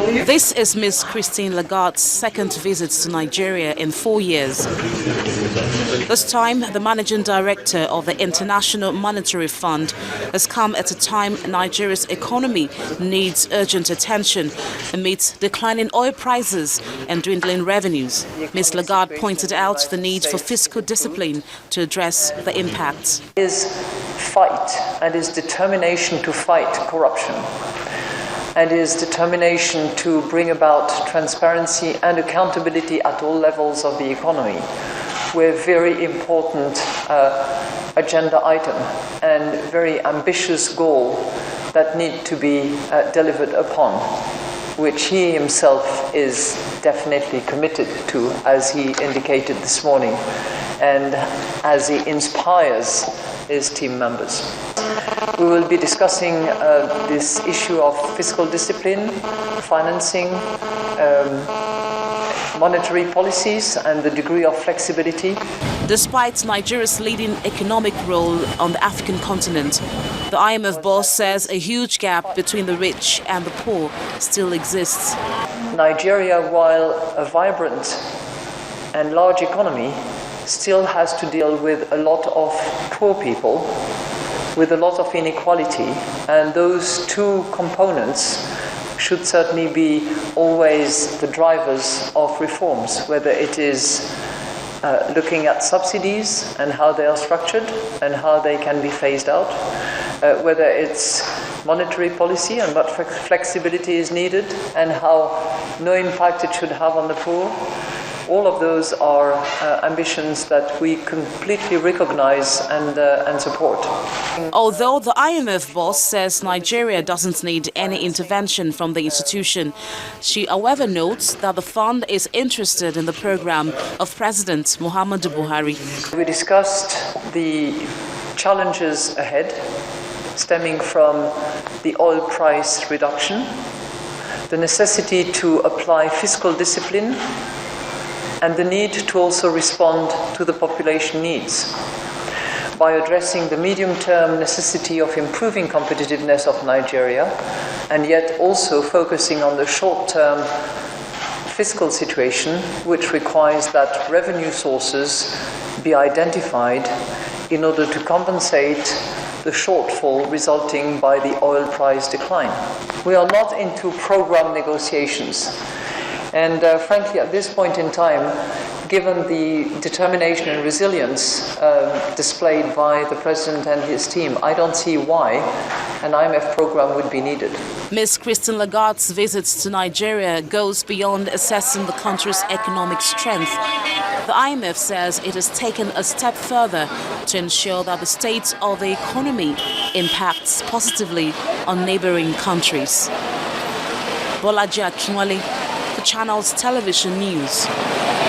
This is Ms. Christine Lagarde's second visit to Nigeria in 4 years. This time, the managing director of the International Monetary Fund has come at a time Nigeria's economy needs urgent attention amidst declining oil prices and dwindling revenues. Ms. Lagarde pointed out the need for fiscal discipline to address the impacts. His fight and his determination to fight corruption and his determination to bring about transparency and accountability at all levels of the economy were very important agenda item and very ambitious goal that need to be delivered upon, which he himself is definitely committed to, as he indicated this morning, and as he inspires his team members. We will be discussing this issue of fiscal discipline, financing, monetary policies, and the degree of flexibility. Despite Nigeria's leading economic role on the African continent, the IMF boss says a huge gap between the rich and the poor still exists. Nigeria, while a vibrant and large economy, still has to deal with a lot of poor people, with a lot of inequality, and those two components should certainly be always the drivers of reforms, whether it is looking at subsidies and how they are structured and how they can be phased out, whether it's monetary policy and what flexibility is needed and how no impact it should have on the poor. All of those are ambitions that we completely recognize and support. Although the IMF boss says Nigeria doesn't need any intervention from the institution, she, however, notes that the fund is interested in the program of President Muhammadu Buhari. We discussed the challenges ahead stemming from the oil price reduction, the necessity to apply fiscal discipline, and the need to also respond to the population needs by addressing the medium-term necessity of improving competitiveness of Nigeria, and yet also focusing on the short-term fiscal situation, which requires that revenue sources be identified in order to compensate the shortfall resulting by the oil price decline. We are not into program negotiations. And frankly, at this point in time, given the determination and resilience displayed by the President and his team, I don't see why an IMF program would be needed. Ms. Christine Lagarde's visits to Nigeria goes beyond assessing the country's economic strength. The IMF says it has taken a step further to ensure that the state of the economy impacts positively on neighboring countries. Bolaji Akinwale, the Channel's Television News.